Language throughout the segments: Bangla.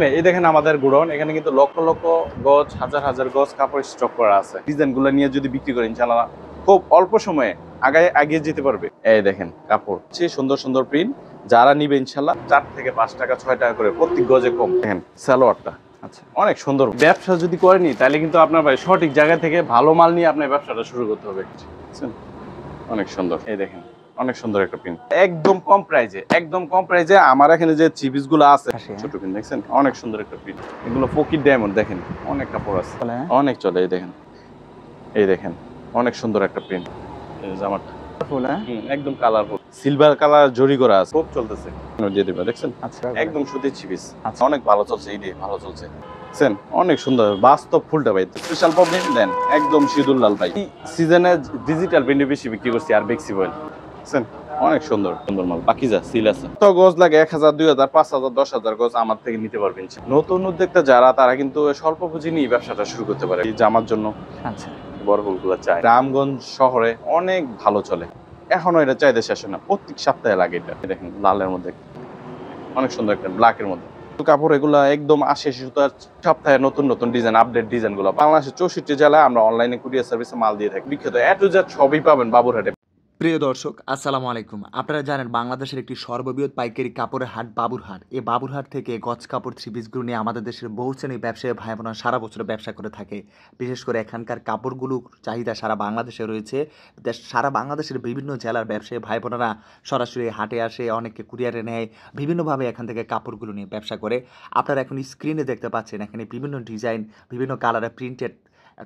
এই দেখেন আমাদের গোডাউন, এখানে কিন্তু লক্ষ লক্ষ গজ, হাজার হাজার গজ কাপড় স্টক করা আছে। ডিজাইনগুলো নিয়ে যদি বিক্রি করেন ইনশাআল্লাহ খুব অল্প সময়ে এগিয়ে যেতে পারবে। এই দেখেন কাপড়, সুন্দর সুন্দর প্রিন্ট, যারা নিবে ইনশাআল্লাহ 4 থেকে 5 টাকা 6 টাকা করে প্রত্যেক গজে কম। দেখেন সালোয়ারটা আচ্ছা অনেক সুন্দর। ব্যবসা যদি করেনি তাহলে কিন্তু আপনার ভাই সঠিক জায়গা থেকে ভালো মাল নিয়ে আপনার ব্যবসাটা শুরু করতে হবে। অনেক সুন্দর, এই দেখেন অনেক সুন্দর একটা প্রিন্ট, একদম কম প্রাইজে আমার এখানে যে থ্রি পিস গুলো আছে ছোট প্রিন্ট দেখছেন, অনেক সুন্দর একটা প্রিন্ট। এগুলো ফকির ডায়মন্ড, দেখেন অনেক কাপড় আছে, অনেক চলে। এই দেখেন অনেক সুন্দর একটা প্রিন্ট। এই জামাটা একদম কালারফুল, সিলভার কালার জরি করা আছে, খুব চলতেছে। দিয়ে দিবা দেখছেন, একদম সুতির থ্রি পিস, অনেক ভালো চলছে, এই ভালো চলছে। অনেক সুন্দর বাস্তব ফুলটা ভাই, স্পেশাল প্রবলেম দেন একদম শীদুল লাল ভাই। সিজনে ডিজিটাল প্রিন্ট বেশি বিক্রি করছি আর বেক্সি বয়েল। অনেক সুন্দর সুন্দর মাল। বাকি যা সিল আছে তো গজ লাগে 1000 2000 5000 10000 গজ আমার থেকে নিতে পারবেন। নতুন উদ্যোক্তা যারা, তারা কিন্তু স্বল্প পুঁজি নিয়ে ব্যবসাটা শুরু করতে পারে। এই জামার জন্য আচ্ছা বড় ফুলগুলো চাই। রামগঞ্জ শহরে অনেক ভালো চলে, এখনো এটা চাইতে শেষ হয় না, প্রত্যেক সপ্তাহে লাগে। এটা দেখেন লালের মধ্যে অনেক সুন্দর একটা ব্ল্যাকের মধ্যে কাপড়। এগুলা একদম 80 সুতার, সপ্তাহে নতুন নতুন ডিজাইন, আপডেট ডিজাইন গুলো। বাংলাদেশের 64 জেলায় আমরা অনলাইনে কুরিয়ার সার্ভিসে মাল দিয়ে থাকি। বিখ্যাত এ টু জেড সবই পাবেন বাবুরহাটে। প্রিয় দর্শক, আসসালামু আলাইকুম। আপনারা জানেন বাংলাদেশের একটি সর্ববৃহৎ পাইকারি কাপড়ের হাট বাবুরহাট। এই বাবুরহাট থেকে গজ কাপড় থ্রি পিসগুলো নিয়ে আমাদের দেশের বহু শ্রেণীর ব্যবসায়ী ভাই বোনা সারা বছর ব্যবসা করে থাকে। বিশেষ করে এখানকার কাপড়গুলোর চাহিদা সারা বাংলাদেশে রয়েছে। সারা বাংলাদেশের বিভিন্ন জেলার ব্যবসায়ী ভাই বোনেরা সরাসরি হাটে আসে, অনেকে কুরিয়ারে নেয়, বিভিন্নভাবে এখান থেকে কাপড়গুলো নিয়ে ব্যবসা করে। আপনারা এখন স্ক্রিনে দেখতে পাচ্ছেন, এখানে বিভিন্ন ডিজাইন, বিভিন্ন কালারের প্রিন্টেড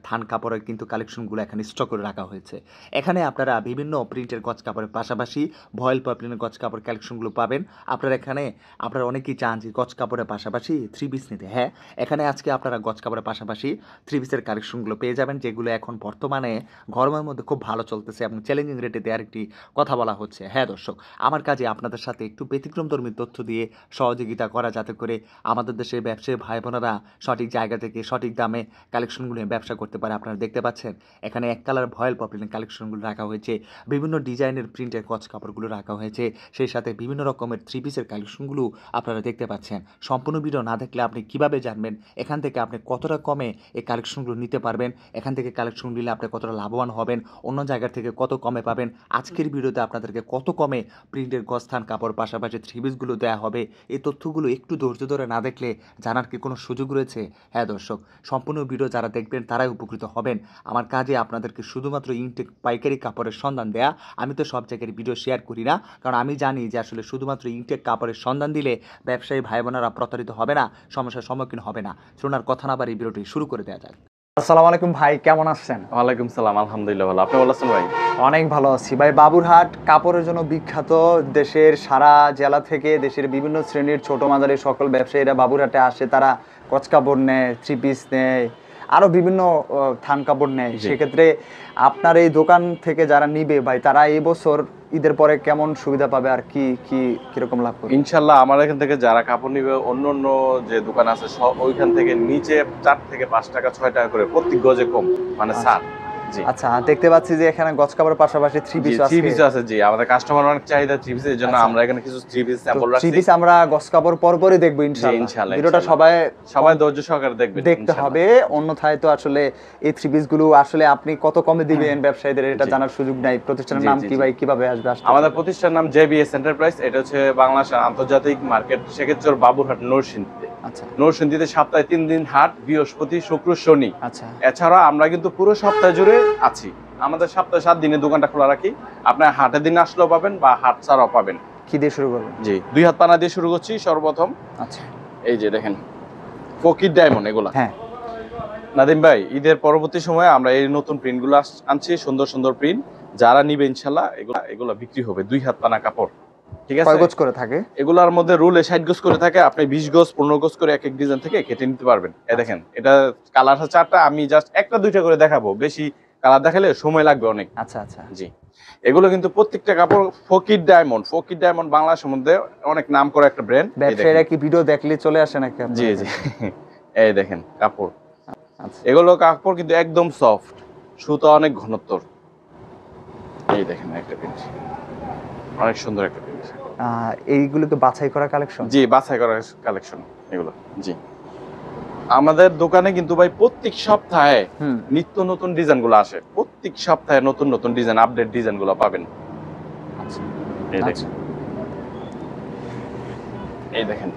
থান কাপড়ের কিন্তু কালেকশনগুলো এখানে স্টক করে রাখা হয়েছে। এখানে আপনারা বিভিন্ন প্রিন্টের গজ কাপড়ের পাশাপাশি ভয়েল পপলিনের গজ কাপড় কালেকশনগুলো পাবেন। আপনারা অনেকেই চান যে গজ কাপড়ের পাশাপাশি থ্রি পিস নিতে। হ্যাঁ, এখানে আজকে আপনারা গজ কাপড়ের পাশাপাশি থ্রি পিসের কালেকশনগুলো পেয়ে যাবেন, যেগুলো এখন বর্তমানে গরমের মধ্যে খুব ভালো চলতেছে এবং চ্যালেঞ্জিং রেটে দেওয়ার একটি কথা বলা হচ্ছে। হ্যাঁ দর্শক, আমার কাজে আপনাদের সাথে একটু ব্যতিক্রমধর্মী তথ্য দিয়ে সহযোগিতা করা, যাতে করে আমাদের দেশের ব্যবসায়ী ভাই বোনেরা সঠিক জায়গা থেকে সঠিক দামে কালেকশনগুলো ব্যবসা করতে পারে। আপনারা দেখতে পাচ্ছেন এখানে এক কালার ভয়েল পপলিনের কালেকশনগুলো রাখা হয়েছে, বিভিন্ন ডিজাইনের প্রিন্টের গজ কাপড়গুলো রাখা হয়েছে, সেই সাথে বিভিন্ন রকমের থ্রি পিসের কালেকশনগুলো আপনারা দেখতে পাচ্ছেন। সম্পূর্ণ ভিডিও না দেখলে আপনি কিভাবে জানবেন এখান থেকে আপনি কতটা কমে এই কালেকশনগুলো নিতে পারবেন, এখান থেকে কালেকশন নিলে আপনি কতটা লাভবান হবেন, অন্য জায়গা থেকে কত কমে পাবেন। আজকের ভিডিওতে আপনাদেরকে কত কমে প্রিন্টের গজ থান কাপড় পাশাপাশি থ্রি পিসগুলো দেওয়া হবে, এই তথ্যগুলো একটু ধৈর্য ধরে না দেখলে জানার কি কোনো সুযোগ রয়েছে? হ্যাঁ দর্শক, সম্পূর্ণ ভিডিও যারা দেখবেন তারাই উপকৃত হবেন। আমার কাজে আপনাদেরকে শুধুমাত্র ইনটেক পাইকারি কাপড়ের সন্ধান দেয়া। আমি তো সব জায়গায় ভিডিও শেয়ার করি না, কারণ আমি জানি যে আসলে শুধুমাত্র ইনটেক কাপড়ের সন্ধান দিলে ব্যবসায়ী ভাই বোনেরা প্রতারিত হবে না, সমস্যার সম্মুখীন হবে না। শোনার কথা না বাড়ি ভিডিওটি শুরু করে দেওয়া যাক। আসসালামু আলাইকুম ভাই, কেমন আছেন? ওয়ালাইকুম সালাম, আলহামদুলিল্লাহ ভালো। আপনি ভালো আছেন ভাই? অনেক ভালো আছি ভাই। বাবুরহাট কাপড়ের জন্য বিখ্যাত, দেশের সারা জেলা থেকে দেশের বিভিন্ন শ্রেণীর ছোট মাঝারি সকল ব্যবসায়ীরা বাবুরহাটে আসে। তারা গজ কাপড় নেয়, থ্রি পিস নেয়, আরও বিভিন্ন থান কাপড় নেয়। সেক্ষেত্রে আপনার এই দোকান থেকে যারা নিবে ভাই, তারা এই বছর ঈদের পরে কেমন সুবিধা পাবে আর কিরকম লাভ করবে? ইনশাল্লাহ আমার এখান থেকে যারা কাপড় নিবে, অন্য অন্য যে দোকান আছে ওইখান থেকে নিচে 4 থেকে 5 টাকা 6 টাকা করে প্রত্যেক গজে কম, মানে ছাড়। আচ্ছা, দেখতে পাচ্ছি যে এখানে গজ কাপড়ের পাশাপাশি থ্রি পিস আছে। জি, আমাদের কাস্টমার অনেক চাহিদা থ্রি পিসের জন্য আমরা এখানে কিছু থ্রি পিস স্যাম্পল রাখছি। থ্রি পিস আমরা গজ কাপড় পরপরই দেখব ইনশাআল্লাহ। ভিডিওটা সবাই ধৈর্য সহকারে দেখতে হবে, অন্যথায় তো আসলে এই থ্রি পিস গুলো আসলে আপনি কত কমে দিবেন ব্যবসায়ীদের এটা জানার সুযোগ নাই। প্রতিষ্ঠানের নাম কি ভাই, কিভাবে আসবে? আমাদের প্রতিষ্ঠানের নাম জেবিএস এন্টারপ্রাইজ। এটা হচ্ছে বাংলাদেশ আন্তর্জাতিক মার্কেট, সেক্ষেত্রে বাবুরহাট নরসিংদীতে। আচ্ছা, নরসিংদীতে সপ্তাহে 3 দিন হাট, বৃহস্পতি শুক্র শনি। আচ্ছা, এছাড়া আমরা কিন্তু পুরো সপ্তাহ জুড়ে আছি। আমাদের সপ্তাহে 7 দিনে দোকানটা খোলা রাখি। আপনার হাটের দিন আসলেও পাবেন বা হাট ছাড়াও পাবেন। কি দিয়ে শুরু করবেন? জি, 2 হাত পানা দিয়ে শুরু করছি সর্বপ্রথম। আচ্ছা, এই যে দেখেন ফকির ডায়মন্ড এগুলা। হ্যাঁ নাদিম ভাই, ঈদের পরবর্তী সময়ে আমরা এই নতুন প্রিন্টগুলো আনছি, সুন্দর সুন্দর প্রিন্ট। যারা নিবে ইনশাআল্লাহ এগুলা বিক্রি হবে। 2 হাত পানা কাপড়, ঠিক আছে? কয় গজ করে থাকে? এগুলার মধ্যে রুলে 60 গজ করে থাকে। আপনি 20 গজ 15 গজ করে এক এক ডিজাইন থেকে কেটে নিতে পারবেন। এই দেখেন, এটা কালার আছে 4টা, আমি জাস্ট একটা দুইটা করে দেখাবো, বেশি কালার দেখালে সময় লাগবে অনেক। আচ্ছা আচ্ছা, জি, এগুলো কিন্তু প্রত্যেকটা কাপড় ফকির ডায়মন্ড। ফকির ডায়মন্ড বাংলাদেশের মধ্যে অনেক নাম করা একটা ব্র্যান্ড। ব্যবসায়ীরা কি ভিডিও দেখলে চলে আসে নাকি? জি জি, এই দেখেন কাপড়। আচ্ছা, এগুলো কাপড় কিন্তু একদম সফট, সুতা অনেক ঘনত্ব। এই দেখেন একটা প্রিন্ট, অনেক সুন্দর একটা প্রিন্ট। এইগুলো তো বাছাই করা কালেকশন? জি, বাছাই করা কালেকশন। এগুলো। জি, আমাদের দোকানে কিন্তু ভাই প্রত্যেক সপ্তাহে হুম। নিত্য নতুন ডিজাইন গুলো আসে, প্রত্যেক সপ্তাহে নতুন নতুন ডিজাইন, আপডেট ডিজাইন গুলো পাবেন। আচ্ছা এই আচ্ছা। দেখেন, এই দেখেন,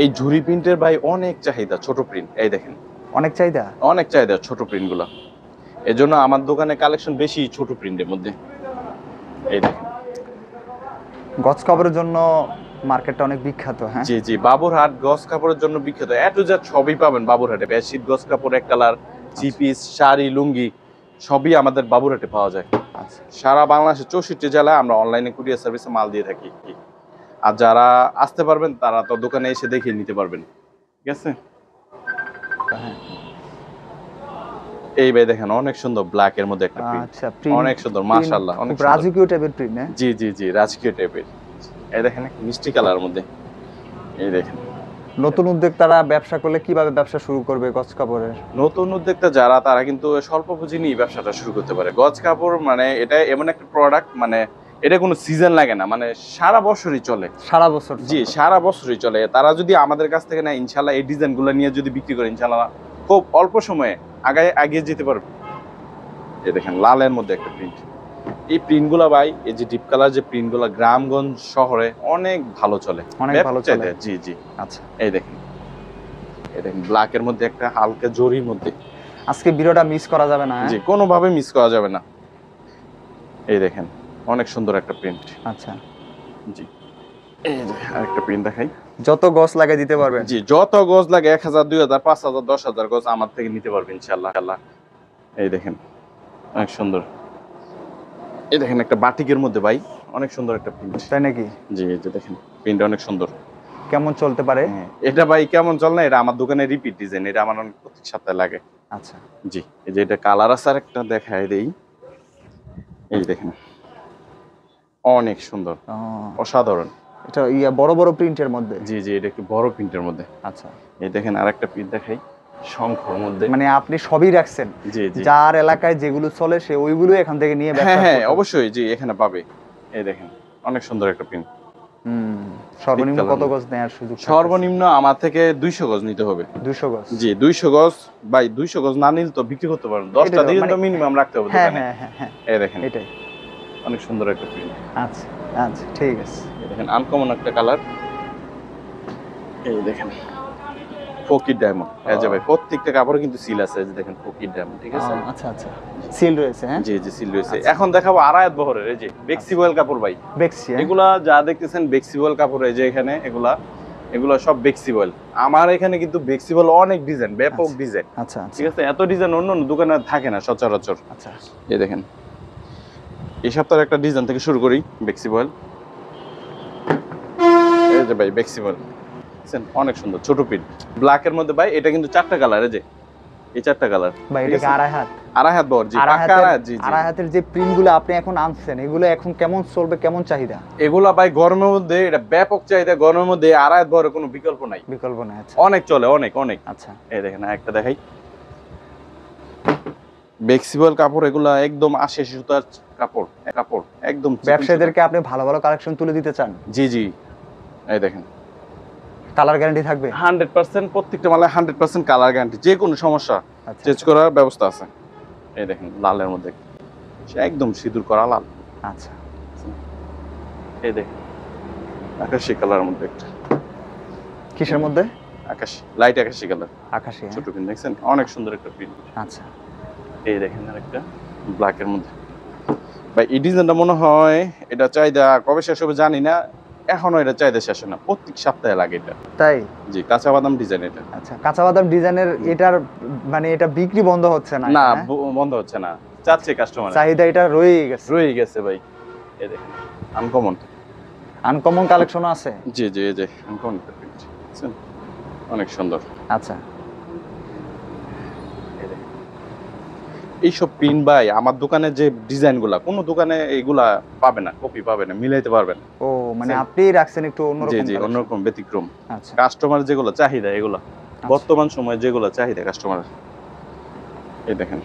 এই ঝুরি প্রিন্টের ভাই অনেক চাহিদা, ছোট প্রিন্ট। এই দেখেন, অনেক চাহিদা। অনেক চাহিদা ছোট প্রিন্ট গুলো, এজন্য আমার দোকানে কালেকশন বেশি ছোট প্রিন্টের মধ্যে। এই দেখেন, গজ কাপড়ের জন্য মার্কেটটা অনেক বিখ্যাত। হ্যাঁ, জি জি, বাবুরহাট গজ কাপড়ের জন্য বিখ্যাত। এ টু জেড সবই পাবেন বাবুরহাটে। বেডশিট, গজ কাপড়, এক কালার, থ্রি পিস, শাড়ি, লুঙ্গি সবই আমাদের বাবুরহাটে পাওয়া যায়। আচ্ছা। সারা বাংলাদেশের 64 জেলায় আমরা অনলাইনে কুরিয়ার সার্ভিসে মাল দিয়ে থাকি। আর যারা আসতে পারবেন তারা তো দোকানে এসে দেখে নিতে পারবেন, ঠিক আছে? হ্যাঁ। এই ভাই দেখেন, অনেক সুন্দর ব্ল্যাক এর মধ্যে একটা প্রিন্ট, আচ্ছা, প্রিন্ট অনেক সুন্দর, মাশাআল্লাহ, অনেক খুব সুন্দর। রাজকীয় টাইপের প্রিন্ট। হ্যাঁ, জি জি জি, রাজকীয় টাইপের। এই দেখেন, একটা মিষ্টি কালারের মধ্যে। এই দেখেন, নতুন উদ্যোক্তারা ব্যবসা করলে কিভাবে ব্যবসা শুরু করবে গজ কাপড়ের? নতুন উদ্যোক্তা যারা, তারা কিন্তু স্বল্প পুঁজি নিয়ে ব্যবসাটা শুরু করতে পারে। গজ কাপড় মানে এটা এমন একটা প্রোডাক্ট, মানে এটা কোনো সিজন লাগে না, মানে সারা বছরই চলে। সারা বছর? জি, সারা বছরই চলে। তারা যদি আমাদের কাছ থেকে নেয়, ইনশাল্লাহ এই ডিজাইনগুলো নিয়ে যদি বিক্রি করে, ইনশাল্লাহ খুব অল্প সময়ে এগিয়ে যেতে পারবে। এই দেখেন, লালের মধ্যে একটা প্রিন্ট। এই প্রিন্টগুলো ভাই, এই যে ডিপ কালার যে প্রিন্টগুলো, গ্রামগঞ্জ শহরে অনেক ভালো চলে, অনেক ব্যাপক ভালো চলে। চাহিদা। জি জি। আচ্ছা, এই দেখেন, এই দেখেন, ব্ল্যাকের মধ্যে একটা হালকা জরির মধ্যে। আজকে ভিডিওটা মিস করা যাবে না। জি, কোনোভাবে মিস করা যাবে না। এই দেখেন, অনেক সুন্দর একটা প্রিন্ট। আচ্ছা, জি, এই যে আরেকটা প্রিন্ট দেখাই। যত গজ লাগে দিতে পারবেন? জি, যত গজ লাগে, 1000, 2000, 5000, 10000 গজ আমার থেকে নিতে পারবেন ইনশাআল্লাহ। এই দেখেন, অনেক সুন্দর। এই দেখেন, একটা বাটিকের মধ্যে ভাই অনেক সুন্দর একটা প্রিন্ট। তাই নাকি? জি, এই যে দেখেন, প্রিন্ট অনেক সুন্দর। কেমন চলতে পারে? হ্যাঁ, এটা ভাই কেমন চল না, এটা আমার দোকানে রিপিট ডিজাইন, এটা আমার অনেক প্রত্যেক সপ্তাহে লাগে। আচ্ছা। জি, এই যে এটা কালার আছে, আর একটা দেখায় দেই। এই দেখেন, অনেক সুন্দর, ও, অসাধারণ। এটা বড় বড় প্রিন্টের মধ্যে? জি জি, এটা একটু বড় প্রিন্টের মধ্যে। আচ্ছা। এই দেখেন, আরেকটা প্রিন্ট দেখাই, শঙ্খর মধ্যে। মানে আপনি সবই রাখছেন? জি জি, যার এলাকায় যেগুলো চলে সে ওইগুলো এখান থেকে নিয়ে ব্যবসা হ্যাঁ হ্যাঁ, করতে অবশ্যই। জি, এখানে পাবে। এই দেখেন, অনেক সুন্দর একটা প্রিন্ট। সর্বনিম্ন শীতকালের কত মধ্যে। গজ নেওয়ার সুযোগ থাকতেছে? সর্বনিম্ন আমার থেকে 200 গজ নিতে হবে। 200 গজ? জি, 200 গজ। ভাই 200 গজ না নিলে তো বিক্রি করতে পারবেন, 10টা এটাই তো, দিয়ে মানে তো মিনিমাম রাখতে হবে হ্যাঁ দোকানে। হ্যাঁ হ্যাঁ হ্যাঁ, এই দেখেন, এটাই। অনেক সুন্দর একটা প্রিন্ট। আচ্ছা আচ্ছা, ঠিক আছে। এই দেখেন, আনকমন একটা কালার। এই দেখেন, ফকির ডায়মন্ড। এই যে ভাই, প্রত্যেকটা কাপড়ে কিন্তু সিল আছে। এই যে দেখেন, ফকির ডায়মন্ড, ঠিক আছে? আচ্ছা আচ্ছা, সিল রয়েছে? হ্যাঁ, জি জি, সিল রয়েছে। এখন দেখাবো আড়ায়াত বহরের, এই যে বেক্সিবয়েল কাপড় ভাই। দেখছি। এগুলা যা দেখতেছেন বেক্সিবয়েল কাপড়, এই যে এখানে এগুলা সব বেক্সিবয়েল। আমার এখানে কিন্তু বেক্সিবয়েল অনেক ডিজাইন, ব্যাপক ডিজাইন, আচ্ছা আচ্ছা ঠিক আছে? এত ডিজাইন অন্য অন্য দোকানে থাকে না সচরাচর। আচ্ছা। এই দেখেন, এই সপ্তাহের একটা ডিজাইন থেকে শুরু করি, বেক্সিবয়েল। এই যে ভাই, বেক্সিবয়েল অনেক সুন্দর, ছোট পিন, ব্ল্যাকের মধ্যে ভাই। এটা কিন্তু 4টা কালার, এই যে এই 4টা কালার। ভাই এটা কি আড়াই হাত? আড়াই হাত বহর। জি, পাক্কা আড়াই হাত। জি জি। আড়াই হাতের যে প্রিন্টগুলো আপনি এখন আনছেন, এগুলো এখন কেমন চলবে, কেমন চাহিদা? এগুলা ভাই গরমের মধ্যে এটা ব্যাপক চাহিদা। গরমের মধ্যে আড়াই হাত বহরের কোনো বিকল্প নাই, বিকল্প নাই? আচ্ছা, অনেক চলে, অনেক অনেক। আচ্ছা। এই দেখেন, একটা দেখাই, বেক্সিবল কাপড়। এগুলা একদম 80 সুতার কাপড়, কাপড় একদম চিকন ব্যবসায়ীদেরকে আপনি ভালো ভালো কালেকশন তুলে দিতে চান? সুতা। জি জি, এই দেখেন, কালার গ্যারান্টি থাকবে? 100%, প্রত্যেকটা মালে 100% কালার গ্যারান্টি। যে কোনো সমস্যা আচ্ছা, চেঞ্জ করার ব্যবস্থা আছে। এই দেখেন, লালের মধ্যে সে একদম সিঁদুর করা লাল। আচ্ছা। এই দেখেন, আকাশি কালারের মধ্যে একটা, কিসের মধ্যে? আকাশি, লাইট আকাশি কালার, আকাশি? হ্যাঁ। ছোট প্রিন্ট দেখছেন, অনেক সুন্দর একটা প্রিন্ট। আচ্ছা। এই দেখেন, আরেকটা ব্ল্যাকের মধ্যে। ভাই এই ডিজাইনটা মনে হয় এটা চাহিদা কবে শেষ হবে জানি না, এখনো এটা চাহিদা শেষ হয় না, প্রত্যেক সপ্তাহে লাগে এটা। তাই? জি, কাঁচা বাদাম ডিজাইন এটা। আচ্ছা, কাঁচা বাদাম ডিজাইনের এটার মানে এটা বিক্রি বন্ধ হচ্ছে না? না, হ্যাঁ? বন্ধ হচ্ছে না, চাচ্ছে কাস্টমার, চাহিদা এটা রয়েই গেছে? রয়ে গেছে ভাই। এই দেখেন, আনকমন, আনকমন কালেকশনও আছে? জি জি, এই যে আনকমন একটা প্রিন্ট, দেখছেন, অনেক সুন্দর। আচ্ছা। এইসব প্রিন্ট ভাই আমার দোকানে যে ডিজাইনগুলা, কোনো দোকানে এগুলা পাবে না, কপি পাবে না, মিলাইতে পারবে না। ও, মানে আপনি রাখছেন একটু জি অন্যরকম জি, collection। অন্যরকম, ব্যতিক্রম। আচ্ছা। কাস্টমার যেগুলো চাহিদা, এগুলা বর্তমান সময়ে যেগুলো চাহিদা কাস্টমারের। এই দেখেন,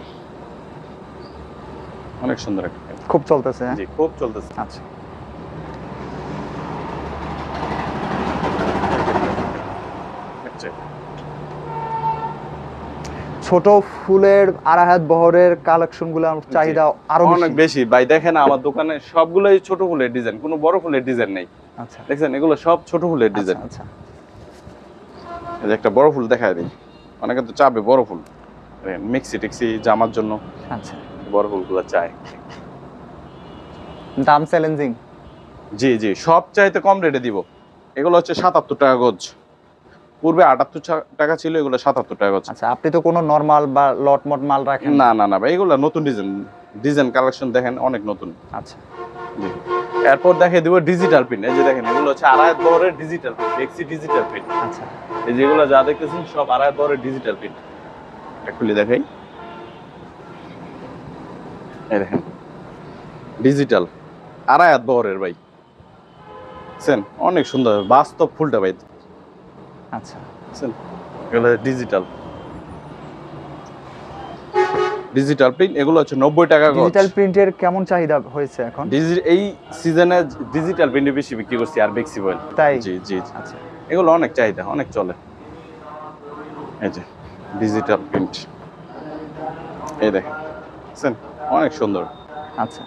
অনেক সুন্দর একটা print। খুব চলতেছে? হ্যাঁ? জি, খুব চলতেছে। আচ্ছা। যে ছোট ফুলের আড়াই হাত বহরের কালেকশনগুলো চাহিদা আরো অনেক বেশি ভাই। দেখেন আমার দোকানে সবগুলোই ছোট ফুলের ডিজাইন, কোনো বড় ফুলের ডিজাইন নেই। আচ্ছা দেখছেন এগুলো সব ছোট ফুলের ডিজাইন। আচ্ছা এই যে একটা বড় ফুল দেখায় দিই, অনেকে তো চাবে বড় ফুল, মিক্সি টিক্সি জামার জন্য আচ্ছা বড় ফুলগুলো চায়। দাম চ্যালেঞ্জিং। জি জি, সব চাইতে কম রেটে দিব। এগুলো হচ্ছে 77 টাকা গজ, পূর্বে 78 টাকা ছিল, এগুলো 77 টাকা গজ। আচ্ছা, আপনি তো কোনো নরমাল বা লটমট মাল রাখেন না না না ভাই, এগুলো নতুন ডিজাইন কালেকশন দেখেন অনেক নতুন। আচ্ছা জি, এরপর দেখে দিব ডিজিটাল প্রিন্ট। এই যে দেখেন এগুলো হচ্ছে আড়াই বহরের ডিজিটাল প্রিন্ট, বেক্সি ডিজিটাল প্রিন্ট। আচ্ছা এই যেগুলো যা দেখতেছেন সব আড়াই বহরের ডিজিটাল প্রিন্ট। খুলে দেখাই, এই দেখেন ডিজিটাল আড়াই বহরের ভাই, বুঝছেন অনেক সুন্দর বাস্তব ফুলটা ভাই, আচ্ছা বুঝছেন এগুলো ডিজিটাল প্রিন্ট। এগুলো হচ্ছে 90 টাকা গজ। ডিজিটাল প্রিন্টের কেমন চাহিদা হয়েছে এখন? এই সিজনে ডিজিটাল প্রিন্টে বেশি বিক্রি করছি আর বেক্সি বয়েল। তাই? জি জি জি। আচ্ছা এগুলো অনেক চাহিদা, অনেক চলে। এই যে ডিজিটাল প্রিন্ট, এই দেখেন বুঝছেন অনেক সুন্দর। আচ্ছা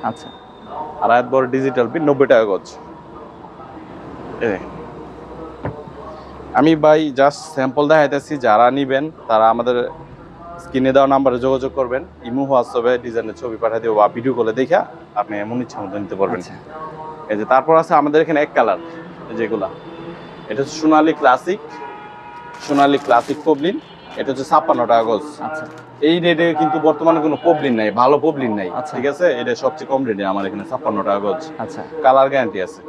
আচ্ছা আড়াই বড় ডিজিটাল প্রিন্ট 90 টাকা গজ। এই দেখেন, আমি ভাই জাস্ট স্যাম্পল দেখাইতেছি, যারা নিবেন তারা আমাদের স্ক্রিনে দেওয়া নাম্বারে যোগাযোগ করবেন, ইমো হোয়াটসঅ্যাপে ডিজাইনের ছবি পাঠিয়ে দেবো বা ভিডিও কলে দেখা আপনি এমন ইচ্ছা মতো নিতে পারবেন। আচ্ছা এই যে তারপর আছে আমাদের এখানে এক কালার, যেগুলা এটা হচ্ছে সোনালী ক্লাসিক পবলিন। এটা হচ্ছে 56 টাকা গজ। আচ্ছা এই রেটে কিন্তু বর্তমানে কোনো পবলিন নাই, ভালো পবলিন নাই। আচ্ছা। ঠিক আছে, এটা সবচেয়ে কম রেটে আমার এখানে 56 টাকা গজ, আচ্ছা। কালার গ্যারান্টি আছে।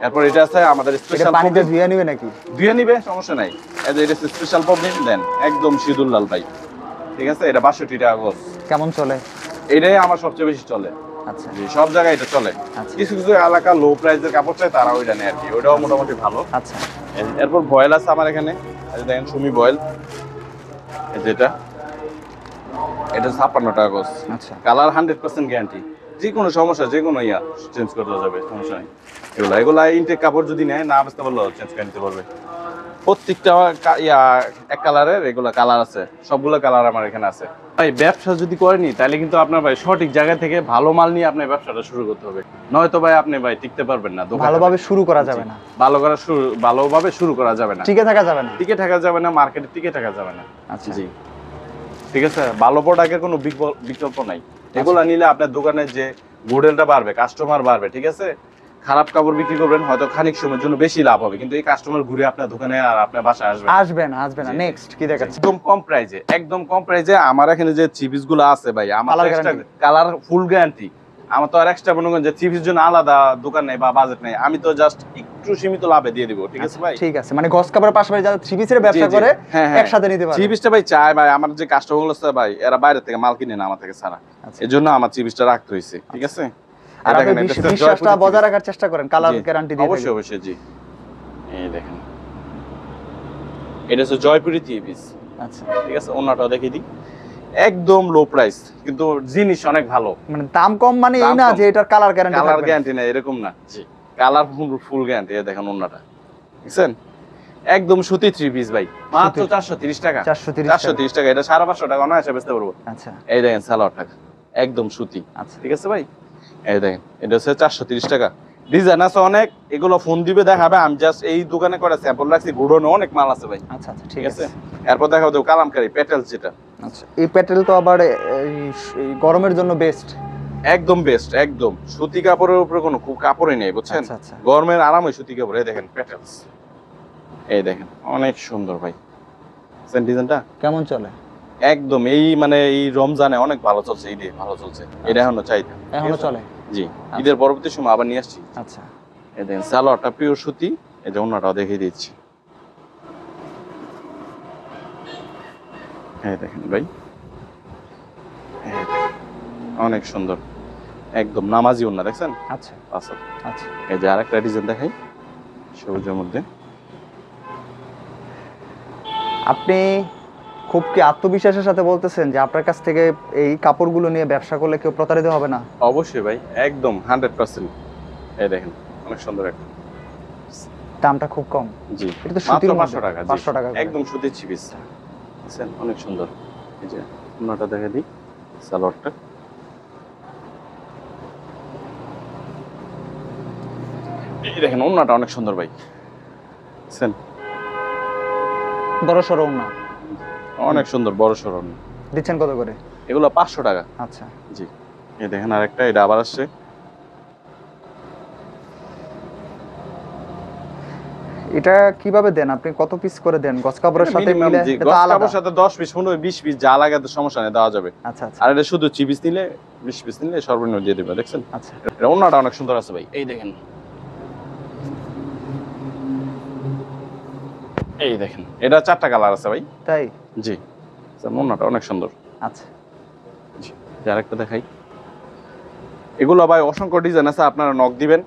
এরপর এটা আছে আমাদের এটা স্পেশাল পানিতে ধুয়ে নিবে নাকি? ধুয়ে নিবে, সমস্যা নাই। এই যে এটা স্পেশাল পবলিন দেন, একদম সিঁদুর লাল ভাই। ঠিক আছে, এটা 62 টাকা গজ। কেমন চলে? এটাই আমার সবচেয়ে বেশি চলে। আচ্ছা জি, সব জায়গায় এটা চলে। আচ্ছা। কিছু কিছু এলাকা লো প্রাইসের কাপড় চায়, তারা ওইটা নেয় আর কি, ওইটাও মোটামুটি ভালো। আচ্ছা এরপর ভয়েল আছে আমার এখানে, এই যে দেখেন সুমি ভয়েল, যেটা এটা 56 টাকা গজ। আচ্ছা কালার 100% গ্যারান্টি, যে কোনো সমস্যা যে কোনো চেঞ্জ করতে যাবে, সমস্যা নেই। এগুলা ইনটেক কাপড় যদি নেয় না বুঝতে পারলো চেঞ্জ করে নিতে পারবে। প্রত্যেকটা এক কালারের এগুলা কালার আছে, সবগুলো কালার আমার এখানে আছে ভাই। ব্যবসা যদি করেনি তাহলে কিন্তু আপনার ভাই সঠিক জায়গা থেকে ভালো মাল নিয়ে আপনার ব্যবসাটা শুরু করতে হবে, নয়তো ভাই আপনি ভাই টিকতে পারবেন না। ভালোভাবে শুরু করা যাবে না, ভালোভাবে শুরু করা যাবে না, টিকে থাকা যাবে না, মার্কেটে টিকে থাকা যাবে না। আচ্ছা জি, ঠিক আছে। ভালো প্রোডাক্টের কোনো বিকল্প নাই। এগুলা নিলে আপনার দোকানের যে গুডেলটা বাড়বে, কাস্টমার বাড়বে। ঠিক আছে, খারাপ কাপড় বিক্রি করবেন, হয়তো খানিক সময়ের জন্য বেশি লাভ হবে, কিন্তু এই কাস্টমার ঘুরে আপনার দোকানে আর আপনার বাসায় আসবে না। নেক্সট কি দেখাচ্ছি? একদম কম প্রাইজে আমার এখানে যে চিপিস গুলো আছে ভাই, আমার কালার ফুল গ্যারান্টি। আমার তো আর এক্সট্রা মনে করেন যে চিপিস জন্য আলাদা দোকান নেই বা বাজেট নেই, আমি তো জাস্ট একটু সীমিত লাভে দিয়ে দিব। ঠিক আছে ভাই? ঠিক আছে, মানে গস কাপড়ের পাশাপাশি যারা থ্রি পিসের ব্যবসা করে একসাথে নিতে পারে। চিপিসটা ভাই চাই ভাই, আমার যে কাস্টমার গুলো আছে ভাই, এরা বাইরে থেকে মাল কিনে না আমার থেকে ছাড়া, এজন্য আমার চিপিসটা রাখতে হইছে। ঠিক আছে, আর আপনি বিশ্বাসটা বজায় রাখার চেষ্টা করেন, কালার গ্যারান্টি দিয়ে। অবশ্যই অবশ্যই। জি, এই দেখেন এটা হচ্ছে জয়পুরি চিপিস। আচ্ছা ঠিক আছে, ওনাটাও দেখিয়ে দিই, একদম লো প্রাইস কিন্তু জিনিস অনেক ভালো। মানে দাম কম মানে এই না যে এটার কালার গ্যারান্টি না, এরকম না। জি, কালার ফুল গ্যারান্টি। দেখেন ওনাটা, দেখছেন একদম সুতি থ্রি পিস ভাই, মাত্র 430 টাকা। 430 টাকা, এটা 550 টাকা অনায়াসে বেচতে পারবো। আচ্ছা, এই দেখেন সালোয়ারটা একদম সুতি। আচ্ছা ঠিক আছে ভাই, এই দেখেন এটা হচ্ছে 430 টাকা। ডিজাইন আছে অনেক, এগুলো ফোন দিবে দেখাবে, আমি জাস্ট এই দোকানে করে স্যাম্পল রাখছি, গুডনে অনেক মাল আছে ভাই। আচ্ছা আচ্ছা ঠিক আছে, এরপর দেখাবো দেব কালামকারী প্যাটেল, যেটা আচ্ছা এই প্যাটেল তো আবার এই গরমের জন্য বেস্ট, একদম বেস্ট, একদম সুতি কাপড়ের উপরে কোনো কাপড়ই নেই, বুঝছেন? আচ্ছা আচ্ছা, গরমের আরামে সুতি কাপড়। এই দেখেন প্যাটেলস, এই দেখেন অনেক সুন্দর ভাই। বুঝছেন ডিজাইনটা কেমন চলে? একদম এই মানে এই রমজানে অনেক ভালো চলছে, ঈদে ভালো চলছে, এটা এখনো চাইতে এখনো চলে। জি, ঈদের পরবর্তী সময় আবার নিয়ে আসছি। আচ্ছা, এই দেখেন সালোয়ারটা পিওর সুতি, এই যে ওনাটাও দেখিয়ে দিচ্ছি। এই দেখেন ভাই, এই দেখেন অনেক সুন্দর, একদম নামাজি ওন্না, দেখছেন? আচ্ছা আচ্ছা, আচ্ছা, এই যে আরেকটা ডিজাইন দেখাই সবুজের মধ্যে। আপনি খুব কি আত্মবিশ্বাসের সাথে বলতেছেন যে আপনার কাছ থেকে এই কাপড়গুলো নিয়ে ব্যবসা করলে কেউ প্রতারিত হবে না? অবশ্যই ভাই, একদম 100%। এই দেখেন অনেক সুন্দর একটা দামটা খুব কম। জি এটা তো মাত্র সুতির 500 টাকা। 500 টাকা করে। একদম সুতির থ্রি পিস। দেখছেন অনেক সুন্দর। এই যে ওন্নাটা দেখা দিই, সালোয়ারটা এই দেখেন, ওন্নাটা অনেক সুন্দর ভাই। দেখছেন বড় সরো না। অনেক সুন্দর বড় সরণ। দিচ্ছেন কত করে? এগুলো 500 টাকা। আচ্ছা, জি এই দেখেন আরেকটা, এটা আবার আসছে। এটা কিভাবে দেন আপনি? কত পিস করে দেন গজ কাপড়ের সাথে মিনিমাম মিলে? জি, এটা তো গস আলাদা। কাপড়ের সাথে 10 পিস 15 20 পিস যা লাগে তো সমস্যা নেই, দেওয়া যাবে। আচ্ছা আচ্ছা আর এটা শুধু 3 পিস নিলে 20 পিস নিলে সর্বনিম্ন দিয়ে দেবে। দেখছেন আচ্ছা। এটা ওন্নাটা অনেক সুন্দর আছে ভাই। এই দেখেন, এই দেখেন এটা 4টা কালার আছে ভাই। তাই? জি ওন্নাটা অনেক সুন্দর। আচ্ছা, জি আরেকটা দেখাই। এগুলো ভাই অসংখ্য ডিজাইন আছে, আপনারা নক দিবেন,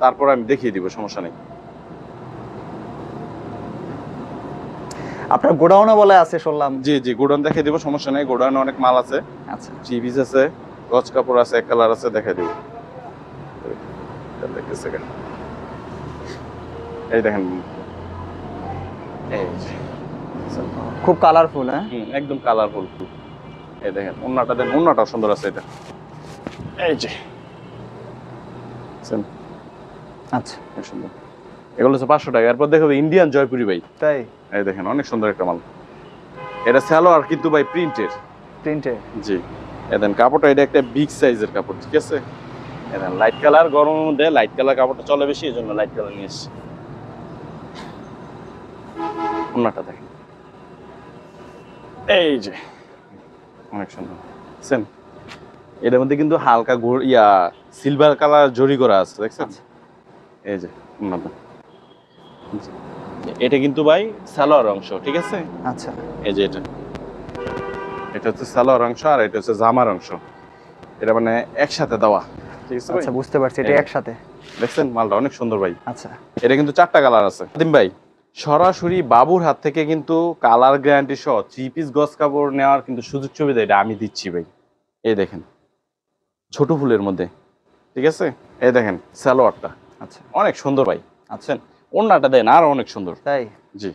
তারপর আমি দেখিয়ে দিব, সমস্যা নেই। আপনার গোডাউনে বলে আছে শুনলাম। জি জি গোডাউন দেখিয়ে দিব, সমস্যা নেই। গোডাউনে অনেক মাল আছে, আচ্ছা, থ্রি পিস আছে, গজ কাপড় আছে, এক কালার আছে, দেখাই দিব। দেখতেছে কেন? এই দেখেন, এই যে খুব কালারফুল। হ্যাঁ, একদম কালারফুল। এই দেখেন ওন্নাটা দেন, ওন্নাটা সুন্দর আছে এটা। এই যে দেখছেন? আচ্ছা, অনেক সুন্দর। এগুলো হচ্ছে 500 টাকা। এরপর দেখো ইন্ডিয়ান জয়পুরি ভাই। তাই? এই দেখেন অনেক সুন্দর একটা মাল। এটা সালোয়ার কিন্তু ভাই প্রিন্টের। প্রিন্টে? জি এই দেন কাপড়টা, এটা একটা বিগ সাইজের কাপড়, ঠিক আছে? এই দেন লাইট কালার, গরমের মধ্যে লাইট কালার কাপড়টা চলে বেশি, এই জন্য লাইট কালার নিয়ে এসেছি। ওন্নাটা দেখেন, এই যে অনেক সুন্দর। দেখছেন এটার মধ্যে কিন্তু হালকা সিলভার কালার জরি করা আছে, দেখছেন? এই যে ওন্নাটা। জি। এটা কিন্তু ভাই সালোয়ার অংশ, ঠিক আছে? আচ্ছা, এই যে এটা হচ্ছে সালোয়ার অংশ, আর এটা হচ্ছে জামার অংশ। এটা মানে একসাথে দেওয়া, ঠিক আছে ভাই? আচ্ছা, বুঝতে পারছি, এটা এই। একসাথে। দেখছেন মালটা অনেক সুন্দর ভাই। আচ্ছা, এটা কিন্তু 4টা কালার আছে। দিন ভাই সরাসরি বাবুর হাত থেকে কিন্তু কালার গ্যারান্টি সহ 3 পিস গজ কাপড় নেওয়ার কিন্তু সুযোগ সুবিধা এটা আমি দিচ্ছি ভাই। এই দেখেন ছোট ফুলের মধ্যে, ঠিক আছে? এই দেখেন সালোয়ারটা আচ্ছা, অনেক সুন্দর ভাই। আচ্ছা, ওন্নাটা দেন আর অনেক সুন্দর। তাই? জি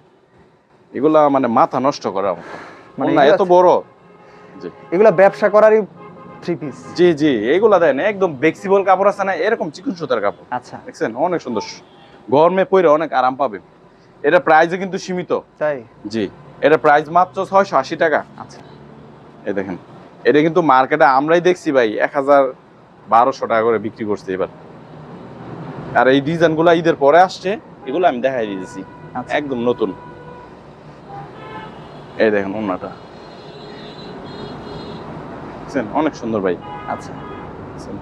এগুলা মানে মাথা নষ্ট করার মতো, মানে ওন্না এগুলা- এত বড়। জি এগুলা ব্যবসা করারই থ্রি পিস? জি জি এগুলা দেন একদম ফ্লেক্সিবল কাপড় আছে না, এরকম চিকন সুতার কাপড়। আচ্ছা, দেখছেন অনেক সুন্দর, গরমে পরে অনেক আরাম পাবে। এটা প্রাইসে কিন্তু সীমিত। তাই? জি এটা প্রাইস মাত্র 680 টাকা। আচ্ছা, এই দেখেন এটা কিন্তু মার্কেটে আমরাই দেখছি ভাই 1200 টাকা করে বিক্রি করছে এবার। আর এই ডিজাইন গুলা ঈদের পরে আসছে, এগুলো আমি দেখাই দিয়েছি, আচ্ছা, একদম নতুন। এই দেখেন ওন্নাটা, দেখছেন অনেক সুন্দর ভাই। আচ্ছা, দেখছেন?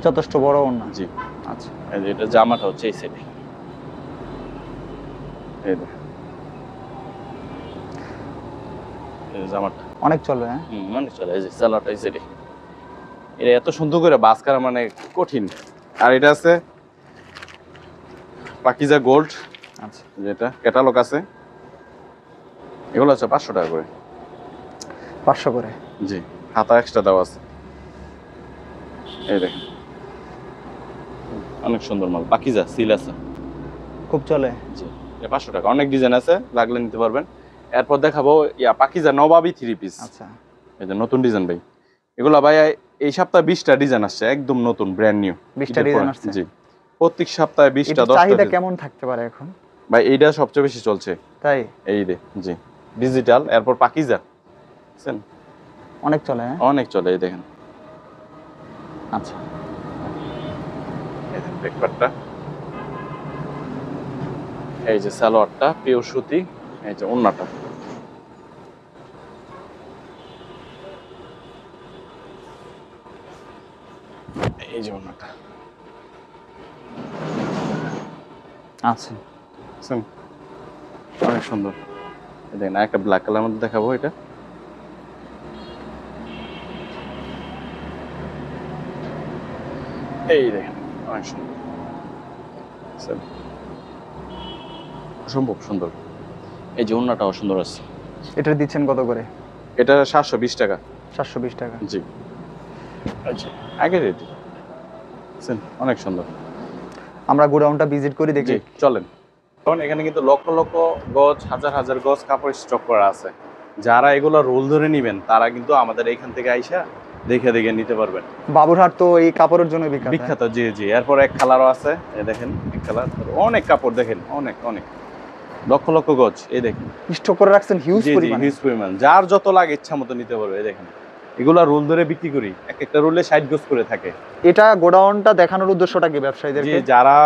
যথেষ্ট বড় ওন্না। জি আচ্ছা, এই যে এটা জামাটা হচ্ছে এই সাইডে। এই দেখেন এই যে জামাটা অনেক চলবে। হ্যাঁ, মানে চলে, এই যে সালোয়ারটা এই সাইডে। এটা এত সুন্দর করে বাস করা মানে কঠিন। আর এটা আছে পাকিজা গোল্ড, আচ্ছা, যেটা ক্যাটালগ আছে। এগুলো আছে 500 টাকা করে। 500 করে? জি হাতা এক্সট্রা দেওয়া আছে। এই দেখেন অনেক সুন্দর মাল, পাকিজা সিল আছে। খুব চলে? জি এটা 500 টাকা। অনেক ডিজাইন আছে, লাগলে নিতে পারবেন। এরপর দেখাবো পাকিজা নবাবী থ্রি পিস। আচ্ছা, এই যে নতুন ডিজাইন ভাই। এগুলা ভাই এই সপ্তাহে 20টা ডিজাইন আসছে, একদম নতুন ব্র্যান্ড নিউ। 20টা ডিজাইন আসছে? জি প্রত্যেক সপ্তাহে 20টা এটার 10টা চাহিদা ডিজাইন। কেমন থাকতে পারে এখন? ভাই এইটা সবচেয়ে বেশি চলছে। তাই? এই রে জি ডিজিটাল, এরপর পাকিজা, বুঝছেন? অনেক চলে? হ্যাঁ, অনেক চলে। এই দেখেন, আচ্ছা, এই দেখেন ব্যাকপার্টটা, এই যে সালোয়ারটা পিওর সুতি, এই যে ওন্নাটা। এই যে ওন্নাটা, আচ্ছা, বুঝছেন? অনেক সুন্দর। এই দেখেন একটা ব্ল্যাক কালার মধ্যে দেখাবো এটা। এই দেখেন অনেক সুন্দর, বুঝছেন? অসম্ভব সুন্দর। এই যে ওন্নাটাও সুন্দর আছে। এটা দিচ্ছেন কত করে? এটা 720 টাকা। 720 টাকা? জি আচ্ছা আগে রেডি, বুঝছেন? অনেক সুন্দর। আমরা গোডাউনটা ভিজিট করি দেখি। জি চলেন। কারণ এখানে কিন্তু লক্ষ লক্ষ গজ, হাজার হাজার গজ কাপড় স্টক করা আছে। যারা এগুলো রোল ধরে নেবেন তারা কিন্তু আমাদের এখান থেকে আইসা দেখে দেখে নিতে পারবেন। বাবুরহাট তো এই কাপড়ের জন্য বিখ্যাত। বিখ্যাত, জি জি। এরপর এক কালারও আছে, এই দেখেন এক কালার, অনেক কাপড় দেখেন, অনেক অনেক লক্ষ লক্ষ গজ, এই দেখেন স্টক করে রাখছেন হিউজ জি জি পরিমাণ। হিউজ পরিমাণ, যার যত লাগে ইচ্ছা মতো নিতে পারবে। এই দেখেন এগুলা রোল ধরে বিক্রি করি, এক একটা রোলে 60 গজ করে থাকে। এটা গোডাউনটা দেখানোর উদ্দেশ্যটা কি ব্যবসায়ীদেরকে? জি, যারা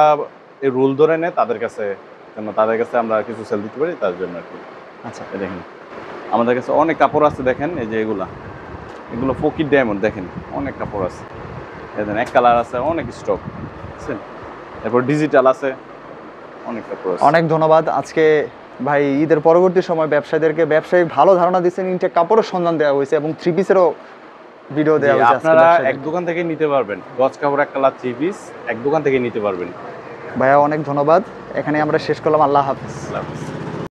এই রোল ধরে নেয় তাদের কাছে আমরা কিছু সেল দিতে পারি তার জন্য আর কি। আচ্ছা, এই দেখেন আমাদের কাছে অনেক কাপড় আছে, দেখেন এই যে এগুলো ফকির ডায়মন্ড, দেখেন অনেক কাপড় আছে। দেখেন এক কালার আছে, অনেক স্টক বুঝছেন। এরপর ডিজিটাল আছে, অনেক কাপড় আছে। অনেক ধন্যবাদ। আজকে ভাই ঈদের পরবর্তী সময় ব্যবসায়ীদেরকে ব্যবসায়িক ভালো ধারণা দিচ্ছেন, ইনটেক কাপড়ের সন্ধান দেওয়া হয়েছে এবং থ্রি পিসেরও ভিডিও দেওয়া জি, হয়েছে আজকে আপনারা এক ব্যবসায়ীদেরকে। দোকান থেকে নিতে পারবেন, গজ কাপড় এক কালার 3 পিস এক দোকান থেকে নিতে পারবেন। ভাইয়া অনেক ধন্যবাদ। এখানে আমরা শেষ করলাম। আল্লাহ হাফেজ। আল্লাহ হাফেজ।